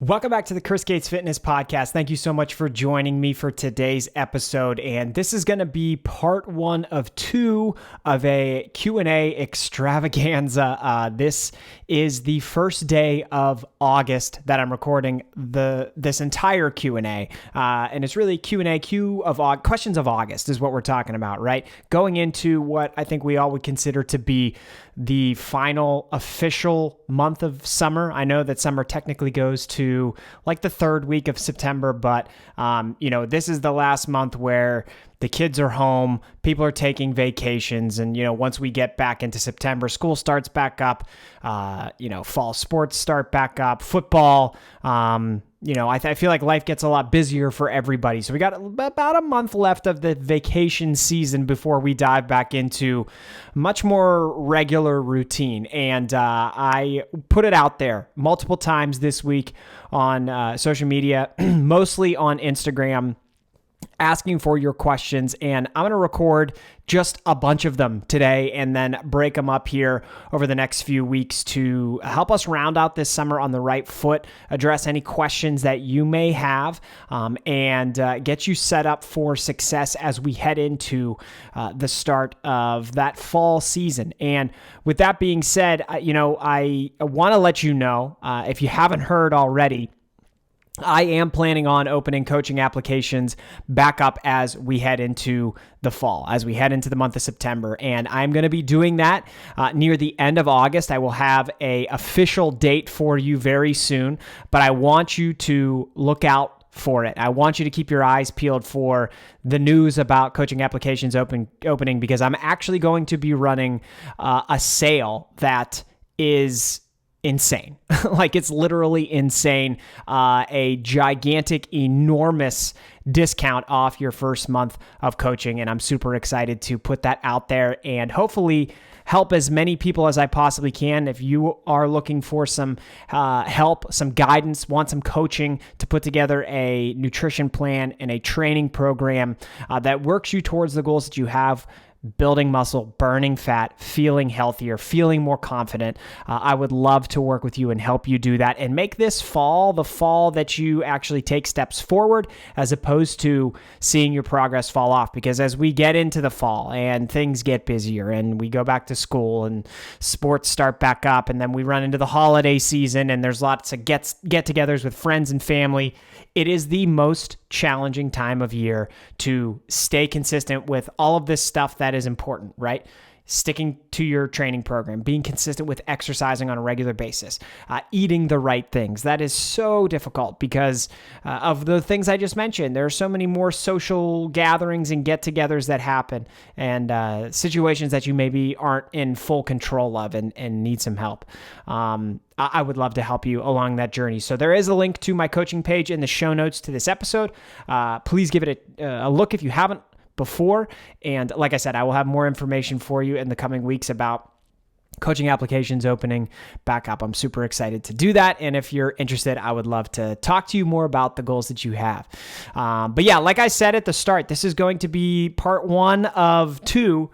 Welcome back to the Chris Gates Fitness Podcast. Thank you so much for joining me for today's episode. And this is going to be part one of two of a Q&A extravaganza. This is the first day of August that I'm recording this entire Q&A. And it's really Q&A, questions of August is what we're talking about, right? Going into what I think we all would consider to be the final official month of summer. I know that summer technically goes to like the third week of September, but this is the last month where the kids are home, people are taking vacations, and once we get back into September, school starts back up, fall sports start back up, football, I feel like life gets a lot busier for everybody. So we got about a month left of the vacation season before we dive back into much more regular routine. And I put it out there multiple times this week on social media, mostly on Instagram, asking for your questions, and I'm going to record just a bunch of them today and then break them up here over the next few weeks to help us round out this summer on the right foot, address any questions that you may have, and get you set up for success as we head into the start of that fall season. And with that being said, I want to let you know, if you haven't heard already, I am planning on opening coaching applications back up as we head into the fall, as we head into the month of September. And I'm going to be doing that near the end of August. I will have an official date for you very soon, but I want you to look out for it. I want you to keep your eyes peeled for the news about coaching applications opening, because I'm actually going to be running a sale that is insane. Like, it's literally insane. A gigantic, enormous discount off your first month of coaching. And I'm super excited to put that out there and hopefully help as many people as I possibly can. If you are looking for some help, some guidance, want some coaching to put together a nutrition plan and a training program that works you towards the goals that you have, building muscle, burning fat, feeling healthier, feeling more confident, I would love to work with you and help you do that and make this fall the fall that you actually take steps forward, as opposed to seeing your progress fall off. Because as we get into the fall and things get busier and we go back to school and sports start back up, and then we run into the holiday season and there's lots of get-togethers with friends and family, it is the most challenging time of year to stay consistent with all of this stuff that is important, right? Sticking to your training program, being consistent with exercising on a regular basis, eating the right things. That is so difficult because of the things I just mentioned. There are so many more social gatherings and get-togethers that happen, and situations that you maybe aren't in full control of and need some help. I would love to help you along that journey. So there is a link to my coaching page in the show notes to this episode. Please give it a look if you haven't before. And like I said, I will have more information for you in the coming weeks about coaching applications opening back up. I'm super excited to do that. And if you're interested, I would love to talk to you more about the goals that you have. But yeah, like I said at the start, this is going to be part one of two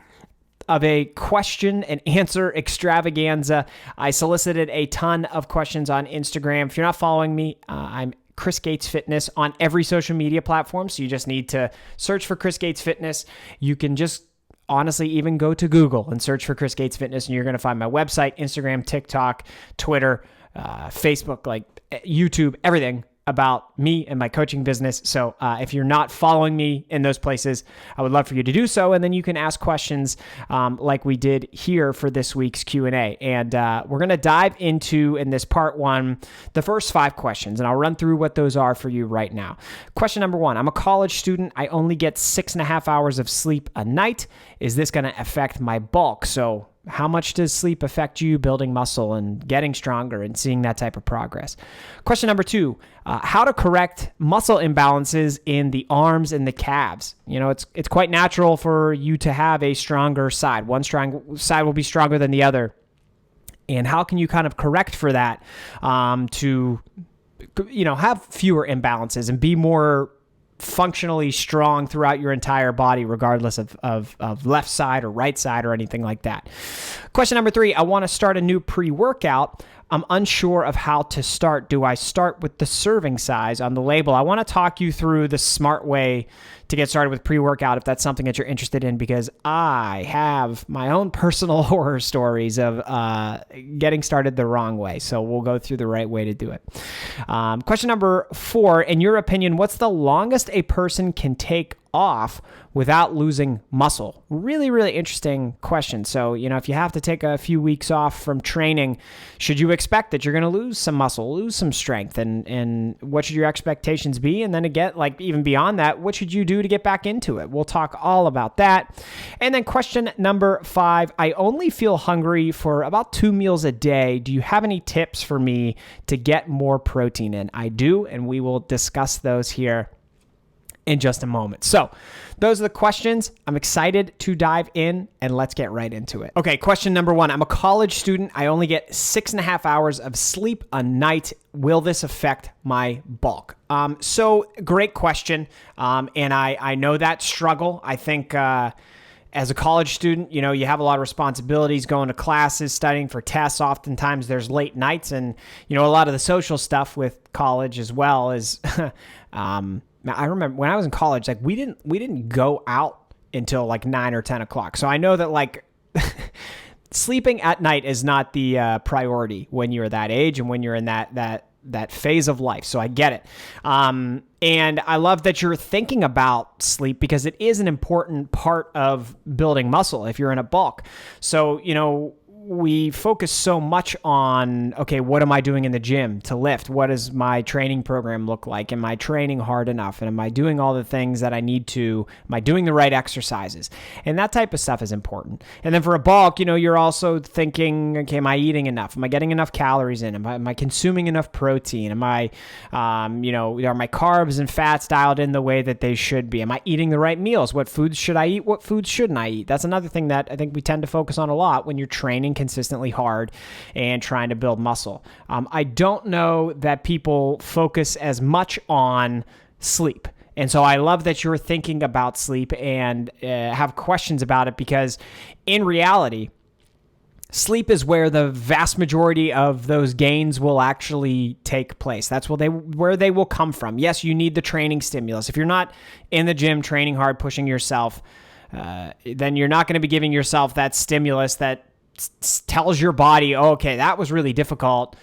of a question and answer extravaganza. I solicited a ton of questions on Instagram. If you're not following me, I'm Chris Gates Fitness on every social media platform. So you just need to search for Chris Gates Fitness. You can just honestly even go to Google and search for Chris Gates Fitness, and you're going to find my website, Instagram, TikTok, Twitter, Facebook, like YouTube, everything about me and my coaching business. So if you're not following me in those places, I would love for you to do so. And then you can ask questions like we did here for this week's Q&A. And we're going to dive into, in this part one, the first 5 questions. And I'll run through what those are for you right now. Question number 1, I'm a college student. I only get 6.5 hours of sleep a night. Is this going to affect my bulk? So how much does sleep affect you building muscle and getting stronger and seeing that type of progress? Question number 2, how to correct muscle imbalances in the arms and the calves. It's quite natural for you to have a stronger side. One strong side will be stronger than the other. And how can you kind of correct for that to have fewer imbalances and be more functionally strong throughout your entire body, regardless of left side or right side or anything like that. Question number 3, I want to start a new pre-workout, I'm unsure of how to start. Do I start with the serving size on the label? I want to talk you through the smart way to get started with pre-workout if that's something that you're interested in, because I have my own personal horror stories of getting started the wrong way. So we'll go through the right way to do it. Question number 4, in your opinion, what's the longest a person can take off without losing muscle? Really, really interesting question. So, if you have to take a few weeks off from training, should you expect that you're going to lose some muscle, lose some strength, and what should your expectations be? And then again, even beyond that, what should you do to get back into it? We'll talk all about that. And then question number 5, I only feel hungry for about 2 meals a day. Do you have any tips for me to get more protein in? I do, and we will discuss those here in just a moment. So those are the questions. I'm excited to dive in, and let's get right into it. Okay, question number 1. I'm a college student. I only get 6.5 hours of sleep a night. Will this affect my bulk? So great question. And I know that struggle. I think as a college student, you have a lot of responsibilities, going to classes, studying for tests. Oftentimes there's late nights, and, a lot of the social stuff with college as well is, now, I remember when I was in college, we didn't go out until 9 or 10 o'clock. So I know that sleeping at night is not the priority when you're that age and when you're in that phase of life. So I get it. And I love that you're thinking about sleep, because it is an important part of building muscle if you're in a bulk. So, we focus so much on, okay, what am I doing in the gym to lift? What does my training program look like? Am I training hard enough? And am I doing all the things that I need to? Am I doing the right exercises? And that type of stuff is important. And then for a bulk, you're also thinking, okay, am I eating enough? Am I getting enough calories in? Am I consuming enough protein? Am I, are my carbs and fats dialed in the way that they should be? Am I eating the right meals? What foods should I eat? What foods shouldn't I eat? That's another thing that I think we tend to focus on a lot when you're training consistently hard and trying to build muscle. I don't know that people focus as much on sleep. And so I love that you're thinking about sleep and have questions about it, because in reality, sleep is where the vast majority of those gains will actually take place. That's where they will come from. Yes, you need the training stimulus. If you're not in the gym training hard, pushing yourself, then you're not going to be giving yourself that stimulus that tells your body, oh, okay, that was really difficult.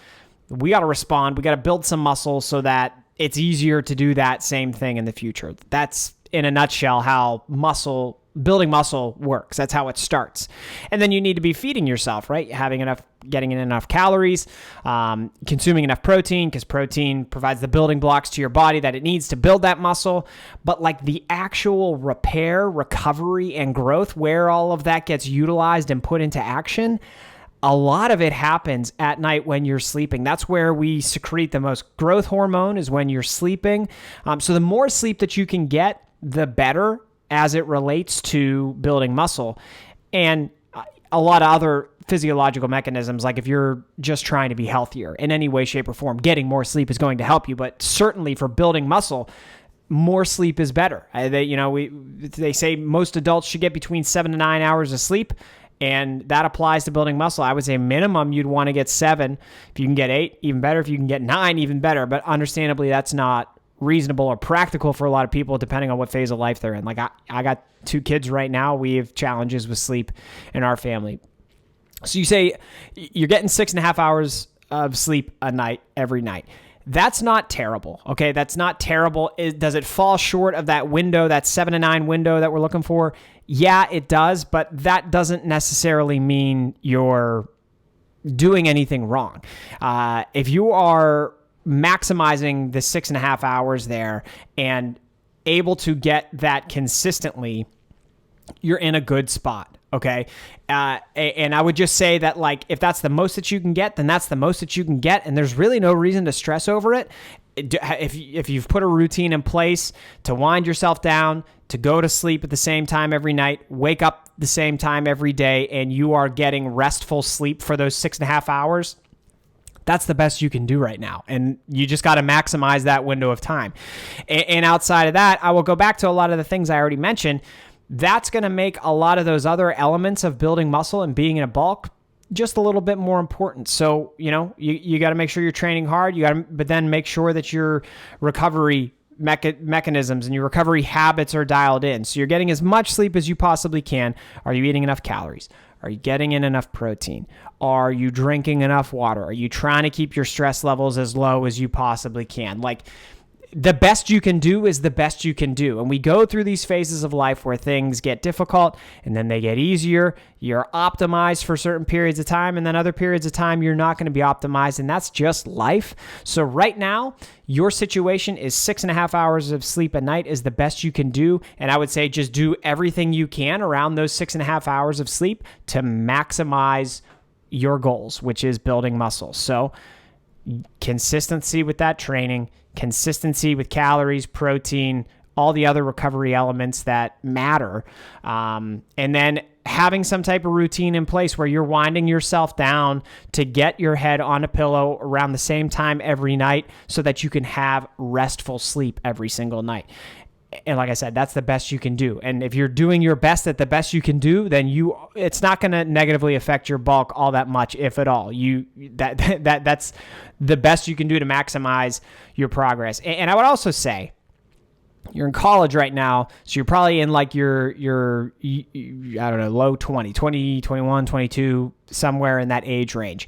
We got to respond. We got to build some muscle so that it's easier to do that same thing in the future. That's in a nutshell how building muscle works. That's how it starts. And then you need to be feeding yourself, right? Getting in enough calories, consuming enough protein, because protein provides the building blocks to your body that it needs to build that muscle. But the actual repair, recovery, and growth, where all of that gets utilized and put into action, a lot of it happens at night when you're sleeping. That's where we secrete the most growth hormone, is when you're sleeping. So the more sleep that you can get, the better as it relates to building muscle. And a lot of other physiological mechanisms, like if you're just trying to be healthier in any way, shape, or form, getting more sleep is going to help you. But certainly for building muscle, more sleep is better. They say most adults should get between 7 to 9 hours of sleep, and that applies to building muscle. I would say minimum you'd want to get 7. If you can get 8, even better. If you can get 9, even better. But understandably, that's not reasonable or practical for a lot of people, depending on what phase of life they're in. I got 2 kids right now. We have challenges with sleep in our family. So you say you're getting 6.5 hours of sleep a night every night. That's not terrible. Okay. That's not terrible. Does it fall short of that window, that 7 to 9 window that we're looking for? Yeah, it does. But that doesn't necessarily mean you're doing anything wrong. If you are maximizing the 6.5 hours there and able to get that consistently, you're in a good spot. Okay. And I would just say that if that's the most that you can get, then that's the most that you can get. And there's really no reason to stress over it. If you've put a routine in place to wind yourself down, to go to sleep at the same time every night, wake up the same time every day, and you are getting restful sleep for those 6.5 hours, that's the best you can do right now. And you just got to maximize that window of time. And outside of that, I will go back to a lot of the things I already mentioned. That's going to make a lot of those other elements of building muscle and being in a bulk just a little bit more important. So, you got to make sure you're training hard. But then make sure that your recovery mechanisms and your recovery habits are dialed in. So you're getting as much sleep as you possibly can. Are you eating enough calories? Are you getting in enough protein? Are you drinking enough water? Are you trying to keep your stress levels as low as you possibly can? Like, the best you can do is the best you can do. And we go through these phases of life where things get difficult and then they get easier. You're optimized for certain periods of time, and then other periods of time you're not going to be optimized, and that's just life. So right now, your situation is 6.5 hours of sleep a night is the best you can do. And I would say just do everything you can around those 6.5 hours of sleep to maximize your goals, which is building muscle. So consistency with that training, consistency with calories, protein, all the other recovery elements that matter. And then having some type of routine in place where you're winding yourself down to get your head on a pillow around the same time every night so that you can have restful sleep every single night. And like I said, that's the best you can do. And if you're doing your best at the best you can do, then it's not going to negatively affect your bulk all that much, if at all. That's the best you can do to maximize your progress. And I would also say, you're in college right now, so you're probably in like your I don't know, low 20, 21, 22, somewhere in that age range.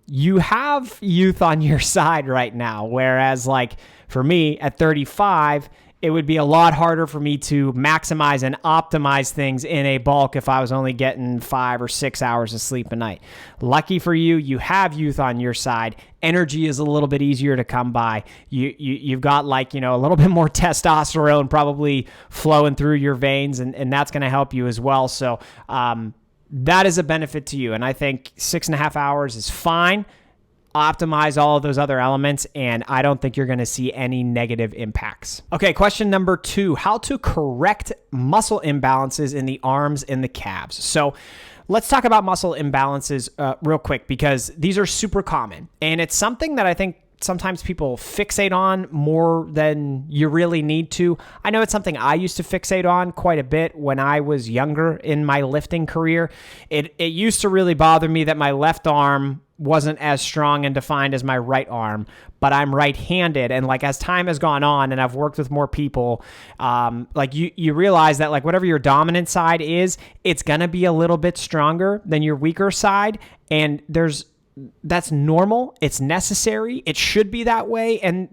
You have youth on your side right now, whereas like for me at 35, it would be a lot harder for me to maximize and optimize things in a bulk if I was only getting 5 or 6 hours of sleep a night. Lucky for you, you have youth on your side. Energy is a little bit easier to come by. You've got like, a little bit more testosterone probably flowing through your veins, and that's going to help you as well. So that is a benefit to you. And I think 6.5 hours is fine. Optimize all of those other elements, and I don't think you're going to see any negative impacts. Okay, question number 2, how to correct muscle imbalances in the arms and the calves. So let's talk about muscle imbalances real quick, because these are super common, and it's something that I think sometimes people fixate on more than you really need to. I know it's something I used to fixate on quite a bit when I was younger in my lifting career. It used to really bother me that my left arm wasn't as strong and defined as my right arm, but I'm right-handed. And like, as time has gone on and I've worked with more people, like you realize that like whatever your dominant side is, it's going to be a little bit stronger than your weaker side. And that's normal. It's necessary. It should be that way. And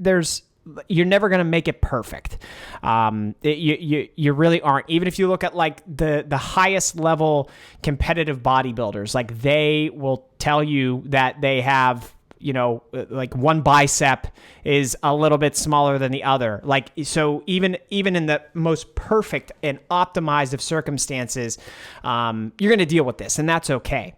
you're never going to make it perfect. You really aren't. Even if you look at like the highest level competitive bodybuilders, like they will tell you that they have, like one bicep is a little bit smaller than the other. Like, so even in the most perfect and optimized of circumstances, you're going to deal with this, and that's okay.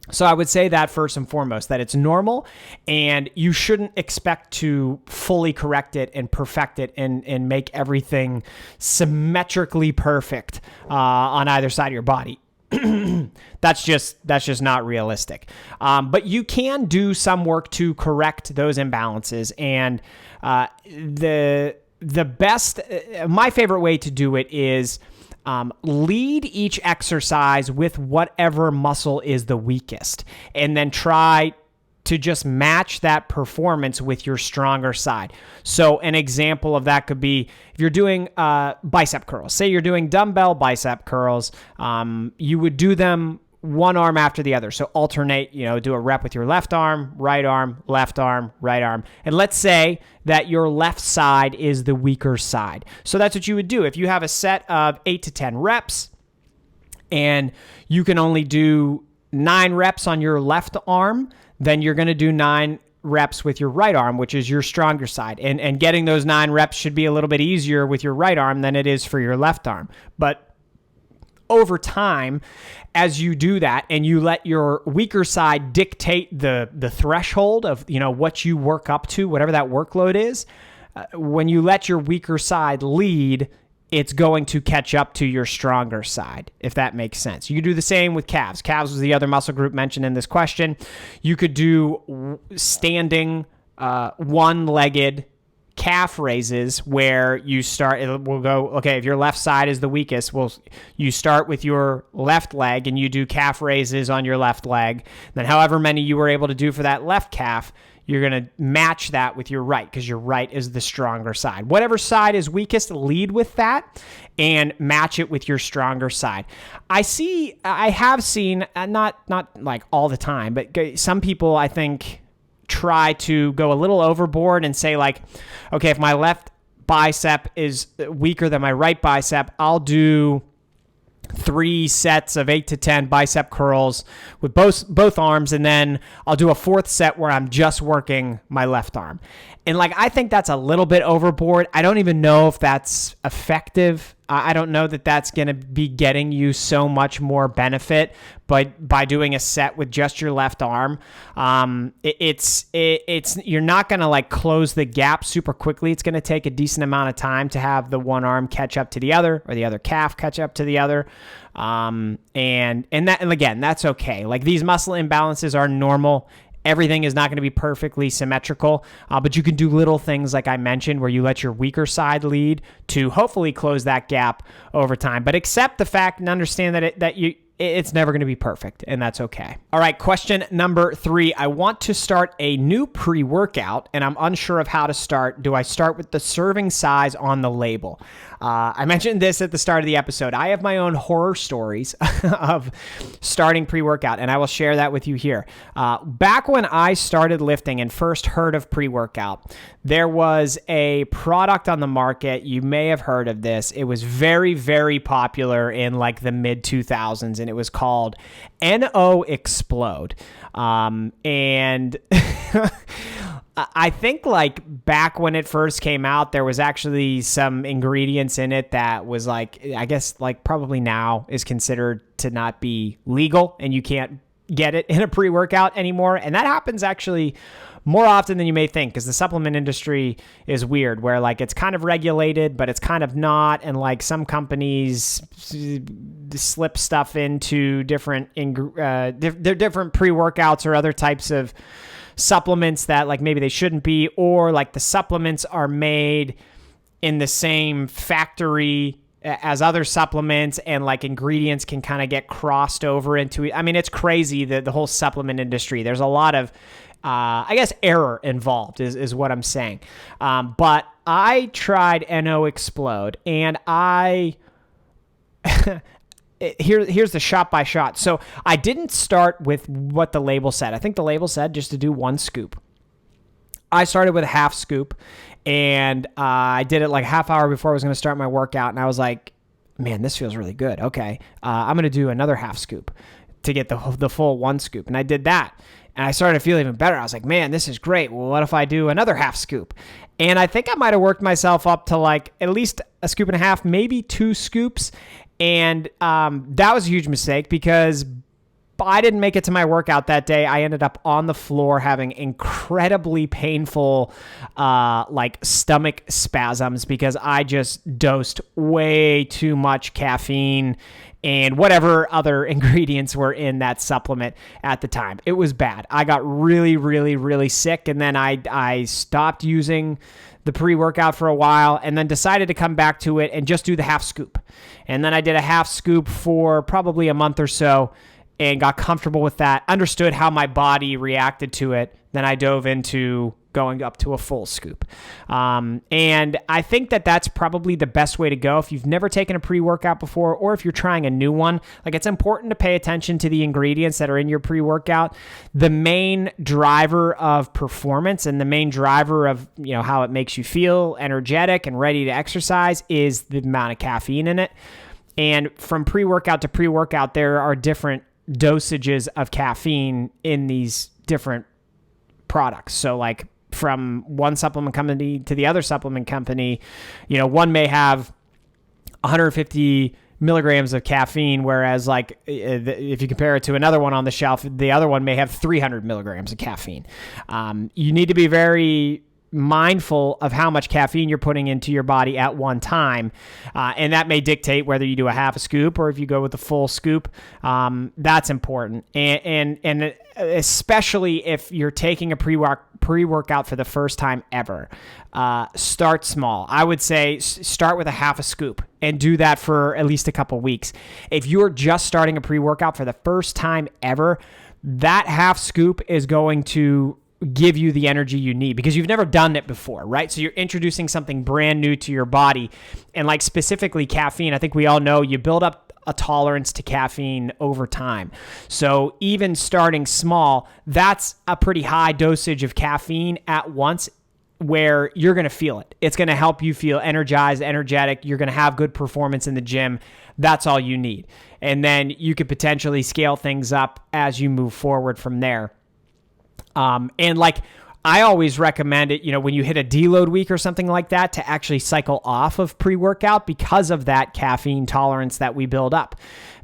So I would say that first and foremost, that it's normal, and you shouldn't expect to fully correct it and perfect it and make everything symmetrically perfect on either side of your body. That's just not realistic. But you can do some work to correct those imbalances, and the best, my favorite way to do it is lead each exercise with whatever muscle is the weakest, and then try to just match that performance with your stronger side. So an example of that could be if you're doing bicep curls. Say you're doing dumbbell bicep curls, you would do them one arm after the other. So alternate, do a rep with your left arm, right arm, right arm. And let's say that your left side is the weaker side. So that's what you would do. If you have a set of 8 to 10 reps and you can only do 9 reps on your left arm, then you're going to do 9 reps with your right arm, which is your stronger side. And getting those 9 reps should be a little bit easier with your right arm than it is for your left arm. But over time, as you do that and you let your weaker side dictate the threshold of what you work up to, whatever that workload is, when you let your weaker side lead, it's going to catch up to your stronger side, if that makes sense. You could do the same with calves. Calves was the other muscle group mentioned in this question. You could do standing one-legged calf raises where you start, we'll go, okay, if your left side is the weakest, you start with your left leg and you do calf raises on your left leg. Then however many you were able to do for that left calf, you're going to match that with your right because your right is the stronger side. Whatever side is weakest, lead with that and match it with your stronger side. I have seen, not like all the time, but some people, I think, try to go a little overboard and say like, okay, if my left bicep is weaker than my right bicep, I'll do 3 sets of 8 to 10 bicep curls with both arms, and then I'll do a 4th set where I'm just working my left arm. And like, I think that's a little bit overboard. I don't even know if that's effective. I don't know that that's going to be getting you so much more benefit, but by doing a set with just your left arm, it's you're not going to like close the gap super quickly. It's going to take a decent amount of time to have the one arm catch up to the other or the other calf catch up to the other. And again, that's okay. Like, these muscle imbalances are normal. Everything is not going to be perfectly symmetrical, but you can do little things like I mentioned where you let your weaker side lead to hopefully close that gap over time. But accept the fact and understand that it's never going to be perfect, and that's okay. All right, question number 3. I want to start a new pre-workout, and I'm unsure of how to start. Do I start with the serving size on the label? I mentioned this at the start of the episode. I have my own horror stories of starting pre-workout, and I will share that with you here. Back when I started lifting and first heard of pre-workout, there was a product on the market. You may have heard of this. It was very, very popular in like the mid-2000s, and it was called NO Explode. And I think like back when it first came out, there was actually some ingredients in it that was like, I guess like probably now is considered to not be legal, and you can't get it in a pre-workout anymore. And that happens actually more often than you may think, because the supplement industry is weird, where like it's kind of regulated, but it's kind of not. And like some companies slip stuff into different different pre-workouts or other types of supplements that like maybe they shouldn't be, or like the supplements are made in the same factory as other supplements, and like ingredients can kind of get crossed over into it. I mean, it's crazy, the whole supplement industry. There's a lot of I guess error involved is what I'm saying. But I tried NO Explode, and here's the shot by shot. So I didn't start with what the label said. I think the label said just to do 1 scoop. I started with a half scoop, and I did it like a half hour before I was going to start my workout. And I was like, man, this feels really good. Okay. I'm going to do another half scoop to get the full 1 scoop. And I did that. And I started to feel even better. I was like, man, this is great. Well, what if I do another half scoop? And I think I might have worked myself up to like at least a scoop and a half, maybe 2 scoops. And that was a huge mistake, because I didn't make it to my workout that day. I ended up on the floor having incredibly painful like stomach spasms, because I just dosed way too much caffeine and whatever other ingredients were in that supplement at the time. It was bad. I got really, really, really sick, and then I stopped using the pre-workout for a while, and then decided to come back to it and just do the half scoop. And then I did a half scoop for probably a month or so, and got comfortable with that, understood how my body reacted to it. Then I dove into going up to a full scoop. And I think that that's probably the best way to go if you've never taken a pre-workout before, or if you're trying a new one. Like, it's important to pay attention to the ingredients that are in your pre-workout. The main driver of performance and the main driver of, you know, how it makes you feel energetic and ready to exercise is the amount of caffeine in it. And from pre-workout to pre-workout, there are different dosages of caffeine in these different products. So like from one supplement company to the other supplement company, you know, one may have 150 milligrams of caffeine, whereas like if you compare it to another one on the shelf, the other one may have 300 milligrams of caffeine. You need to be very mindful of how much caffeine you're putting into your body at one time. And that may dictate whether you do a half a scoop or if you go with the full scoop. That's important. And especially if you're taking a pre-workout for the first time ever, start small. I would say start with a half a scoop and do that for at least a couple weeks. If you're just starting a pre-workout for the first time ever, that half scoop is going to give you the energy you need because you've never done it before, right? So you're introducing something brand new to your body. And like specifically caffeine, I think we all know you build up a tolerance to caffeine over time. So even starting small, that's a pretty high dosage of caffeine at once where you're going to feel it. It's going to help you feel energized, energetic. You're going to have good performance in the gym. That's all you need. And then you could potentially scale things up as you move forward from there. And like I always recommend it, when you hit a deload week or something like that, to actually cycle off of pre-workout because of that caffeine tolerance that we build up.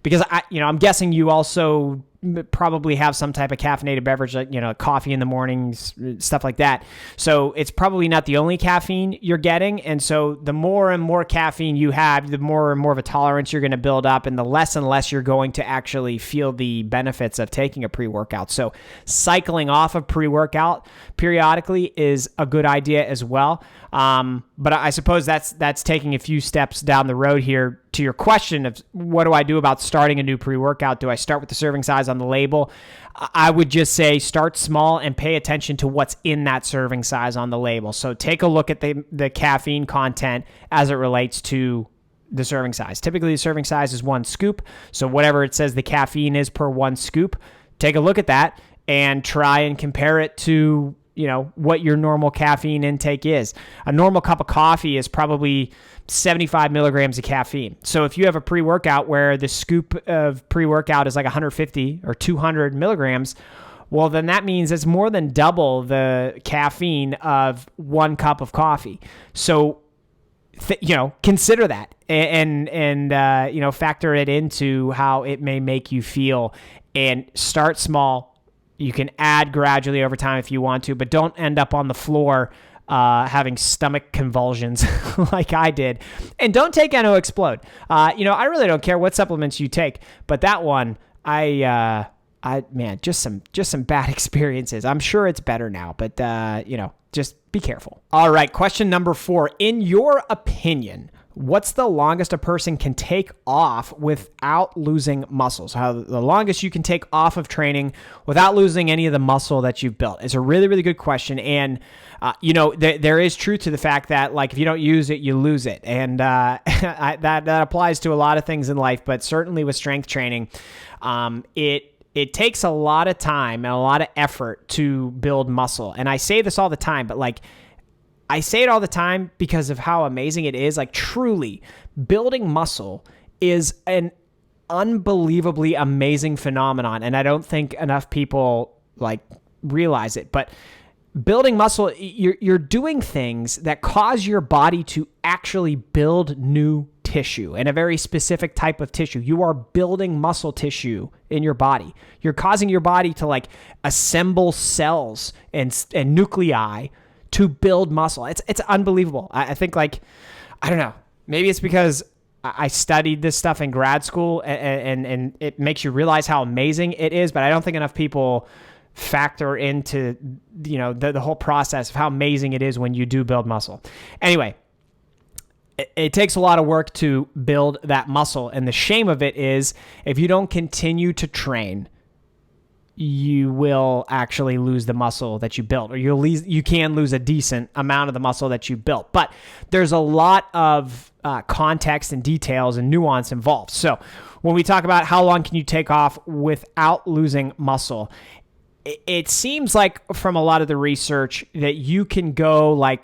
Because I'm guessing you also probably have some type of caffeinated beverage, like, coffee in the mornings, stuff like that. So it's probably not the only caffeine you're getting. And so the more and more caffeine you have, the more and more of a tolerance you're going to build up, and the less and less you're going to actually feel the benefits of taking a pre-workout. So cycling off of pre-workout periodically is a good idea as well. But I suppose that's taking a few steps down the road here to your question of what do I do about starting a new pre-workout? Do I start with the serving size on the label? I would just say start small and pay attention to what's in that serving size on the label. So take a look at the caffeine content as it relates to the serving size. Typically, the serving size is 1 scoop. So whatever it says the caffeine is per 1 scoop, take a look at that and try and compare it to what your normal caffeine intake is. A normal cup of coffee is probably 75 milligrams of caffeine. So if you have a pre-workout where the scoop of pre-workout is like 150 or 200 milligrams, well, then that means it's more than double the caffeine of 1 cup of coffee. So, consider that and factor it into how it may make you feel, and start small. You can add gradually over time if you want to, but don't end up on the floor having stomach convulsions like I did. And don't take NO Explode. I really don't care what supplements you take, but that one, just some bad experiences. I'm sure it's better now, but just be careful. All right, question number 4. In your opinion, what's the longest a person can take off without losing muscles? How the longest you can take off of training without losing any of the muscle that you've built? It's a really, really good question. And, there is truth to the fact that, like, if you don't use it, you lose it. And that applies to a lot of things in life, but certainly with strength training, it takes a lot of time and a lot of effort to build muscle. And I say this all the time, but I say it all the time because of how amazing it is. Like, truly, building muscle is an unbelievably amazing phenomenon, and I don't think enough people realize it. But building muscle, you're doing things that cause your body to actually build new tissue, and a very specific type of tissue. You are building muscle tissue in your body. You're causing your body to assemble cells and nuclei to build muscle. It's unbelievable. I think I don't know, maybe it's because I studied this stuff in grad school and it makes you realize how amazing it is, but I don't think enough people factor into, the whole process of how amazing it is when you do build muscle. Anyway, it takes a lot of work to build that muscle. And the shame of it is if you don't continue to train, you will actually lose the muscle that you built, or you can lose a decent amount of the muscle that you built. But there's a lot of context and details and nuance involved. So when we talk about how long can you take off without losing muscle, it seems like from a lot of the research that you can go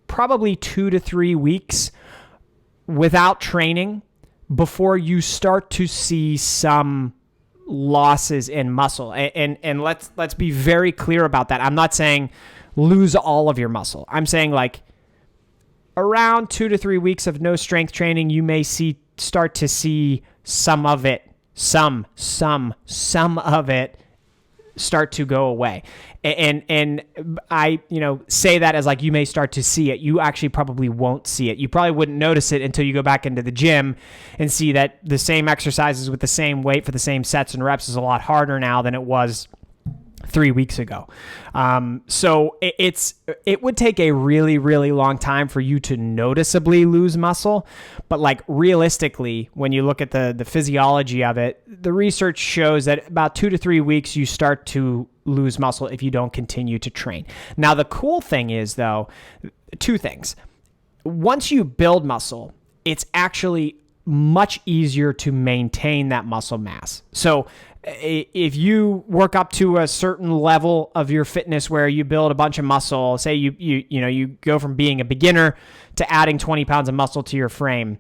probably 2 to 3 weeks without training before you start to see some losses in muscle. And let's be very clear about that. I'm not saying lose all of your muscle. I'm saying around 2 to 3 weeks of no strength training, you may start to see some of it, some of it start to go away. And I, say that as like, you may start to see it. You actually probably won't see it. You probably wouldn't notice it until you go back into the gym and see that the same exercises with the same weight for the same sets and reps is a lot harder now than it was 3 weeks ago. So it would take a really, really long time for you to noticeably lose muscle. But like realistically, when you look at the physiology of it, the research shows that about 2 to 3 weeks, you start to lose muscle if you don't continue to train. Now, the cool thing is though, 2 things. Once you build muscle, it's actually much easier to maintain that muscle mass. So if you work up to a certain level of your fitness where you build a bunch of muscle, say you go from being a beginner to adding 20 pounds of muscle to your frame,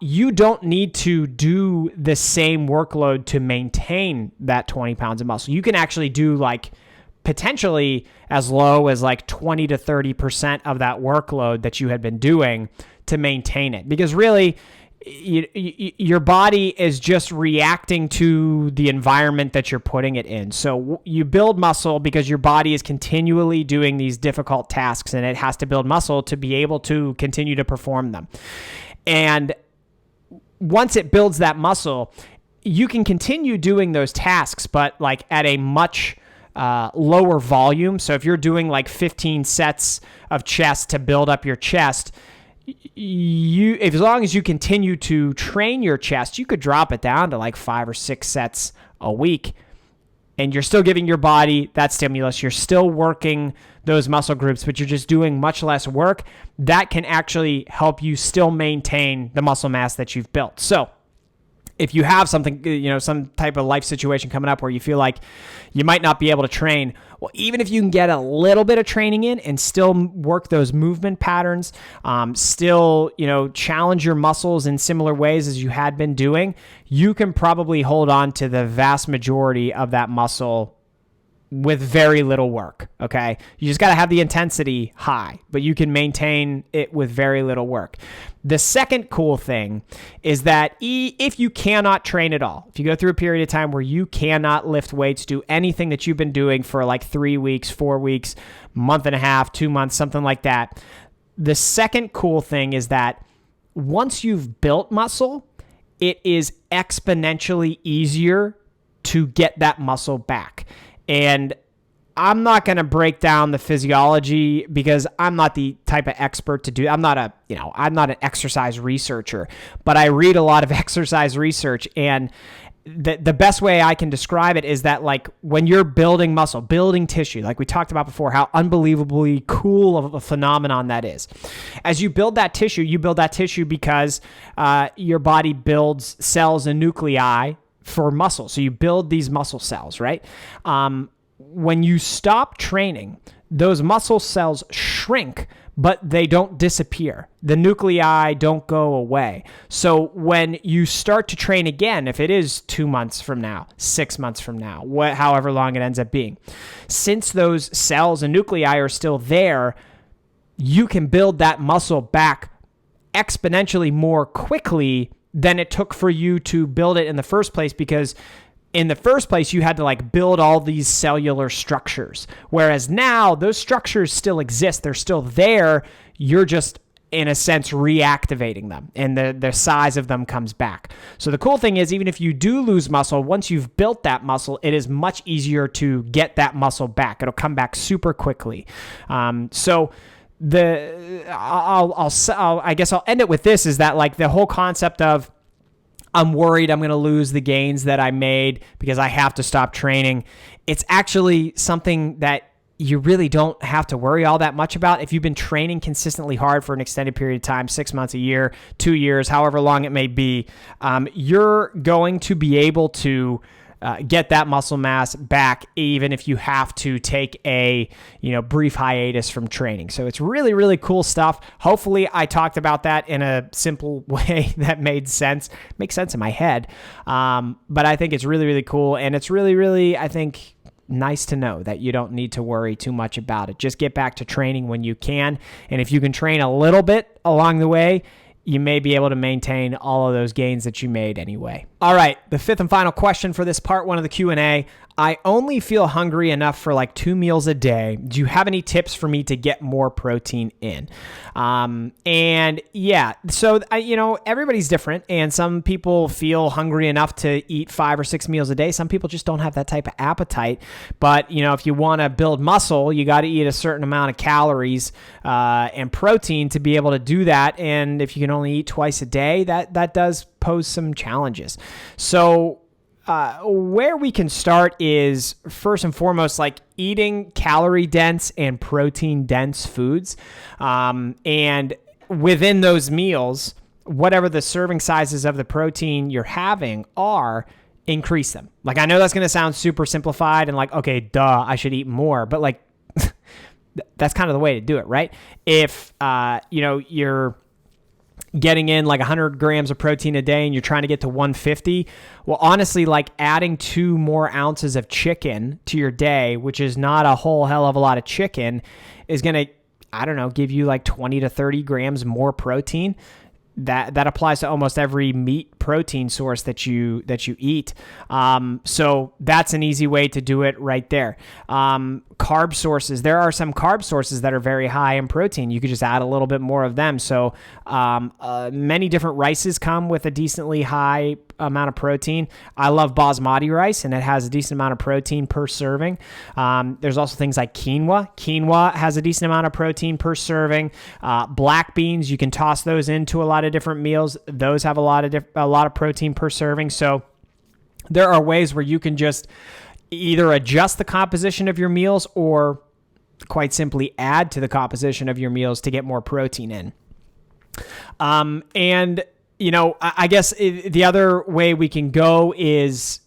you don't need to do the same workload to maintain that 20 pounds of muscle. You can actually do like potentially as low as like 20 to 30% of that workload that you had been doing to maintain it. Because really, your body is just reacting to the environment that you're putting it in. So you build muscle because your body is continually doing these difficult tasks, and it has to build muscle to be able to continue to perform them. And once it builds that muscle, you can continue doing those tasks, but like at a much lower volume. So if you're doing like 15 sets of chest to build up your chest, as long as you continue to train your chest, you could drop it down to like 5 or 6 sets a week, and you're still giving your body that stimulus. You're still working those muscle groups, but you're just doing much less work. That can actually help you still maintain the muscle mass that you've built. So if you have something, some type of life situation coming up where you feel like you might not be able to train, well, even if you can get a little bit of training in and still work those movement patterns, still, challenge your muscles in similar ways as you had been doing, you can probably hold on to the vast majority of that muscle with very little work, okay? You just got to have the intensity high, but you can maintain it with very little work. The second cool thing is that if you cannot train at all, if you go through a period of time where you cannot lift weights, do anything that you've been doing for like 3 weeks, 4 weeks, month and a half, 2 months, something like that, the second cool thing is that once you've built muscle, it is exponentially easier to get that muscle back. And I'm not going to break down the physiology because I'm not the type of expert to do. I'm not an exercise researcher, but I read a lot of exercise research, and the best way I can describe it is that like when you're building muscle, building tissue, like we talked about before, how unbelievably cool of a phenomenon that is. As you build that tissue because your body builds cells and nuclei for muscle. So you build these muscle cells, right? When you stop training, those muscle cells shrink, but they don't disappear. The nuclei don't go away. So when you start to train again, if it is 2 months from now, 6 months from now, however long it ends up being, since those cells and nuclei are still there, you can build that muscle back exponentially more quickly than it took for you to build it in the first place, because in the first place, you had to like build all these cellular structures. Whereas now those structures still exist. They're still there. You're just, in a sense, reactivating them, and the size of them comes back. So the cool thing is, even if you do lose muscle, once you've built that muscle, it is much easier to get that muscle back. It'll come back super quickly. I guess I'll end it with this, is that like the whole concept of I'm worried I'm going to lose the gains that I made because I have to stop training. It's actually something that you really don't have to worry all that much about. If you've been training consistently hard for an extended period of time, 6 months, a year, 2 years, however long it may be, you're going to be able to get that muscle mass back, even if you have to take a brief hiatus from training. So it's really, really cool stuff. Hopefully I talked about that in a simple way that made sense. Makes sense in my head. But I think it's really, really cool. And it's really, really, I think, nice to know that you don't need to worry too much about it. Just get back to training when you can. And if you can train a little bit along the way, you may be able to maintain all of those gains that you made anyway. All right, the fifth and final question for this part one of the Q&A. I only feel hungry enough for like 2 meals a day. Do you have any tips for me to get more protein in? And yeah, so everybody's different, and some people feel hungry enough to eat 5 or 6 meals a day. Some people just don't have that type of appetite. But if you want to build muscle, you got to eat a certain amount of calories and protein to be able to do that. And if you can only eat twice a day, that does pose some challenges. So where we can start is first and foremost, like eating calorie dense and protein dense foods. And within those meals, whatever the serving sizes of the protein you're having are, increase them. Like, I know that's going to sound super simplified and like, okay, duh, I should eat more, but like, that's kind of the way to do it, right? If, you're getting in like 100 grams of protein a day and you're trying to get to 150, well, honestly, like adding 2 more ounces of chicken to your day, which is not a whole hell of a lot of chicken, is going to, give you like 20 to 30 grams more protein. That applies to almost every meat protein source that you eat. So that's an easy way to do it right there. Carb sources. There are some carb sources that are very high in protein. You could just add a little bit more of them. So many different rices come with a decently high amount of protein. I love basmati rice, and it has a decent amount of protein per serving. There's also things like quinoa. Quinoa has a decent amount of protein per serving. Black beans, you can toss those into a lot of different meals. Those have a lot of protein per serving. So there are ways where you can just either adjust the composition of your meals or quite simply add to the composition of your meals to get more protein in. I guess the other way we can go is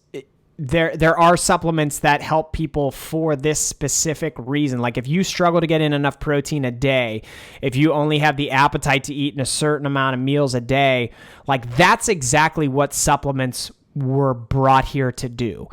there are supplements that help people for this specific reason. Like if you struggle to get in enough protein a day, if you only have the appetite to eat in a certain amount of meals a day, like that's exactly what supplements were brought here to do.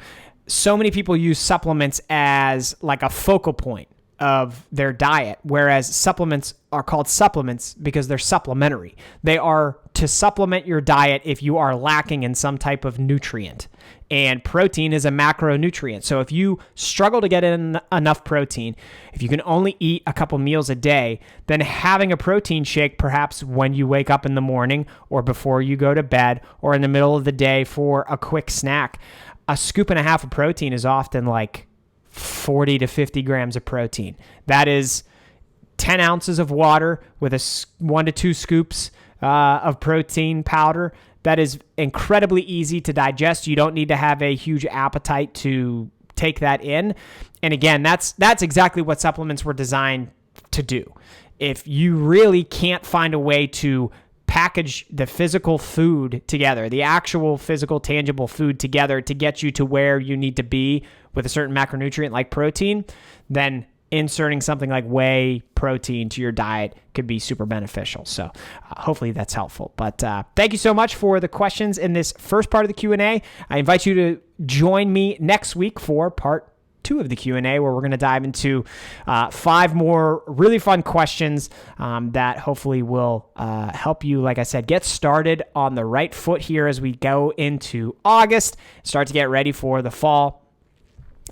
So many people use supplements as like a focal point of their diet, whereas supplements are called supplements because they're supplementary. They are to supplement your diet if you are lacking in some type of nutrient. And protein is a macronutrient. So if you struggle to get in enough protein, if you can only eat a couple meals a day, then having a protein shake perhaps when you wake up in the morning or before you go to bed or in the middle of the day for a quick snack, a scoop and a half of protein is often like 40 to 50 grams of protein. That is 10 ounces of water with 1 to 2 scoops of protein powder. That is incredibly easy to digest. You don't need to have a huge appetite to take that in. And again, that's exactly what supplements were designed to do. If you really can't find a way to package the physical food together, the actual physical, tangible food together to get you to where you need to be with a certain macronutrient like protein, then inserting something like whey protein to your diet could be super beneficial. So hopefully that's helpful. But thank you so much for the questions in this first part of the Q&A. I invite you to join me next week for part 2 of the Q&A, where we're going to dive into 5 more really fun questions that hopefully will help you, like I said, get started on the right foot here as we go into August, start to get ready for the fall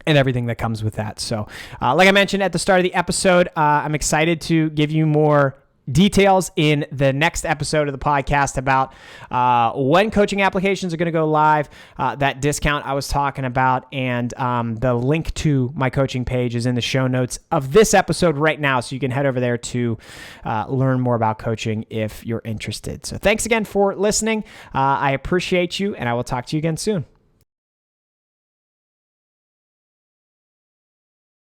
and everything that comes with that. So like I mentioned at the start of the episode, I'm excited to give you more details in the next episode of the podcast about when coaching applications are going to go live, that discount I was talking about, and the link to my coaching page is in the show notes of this episode right now, so you can head over there to learn more about coaching if you're interested. So thanks again for listening. I appreciate you, and I will talk to you again soon.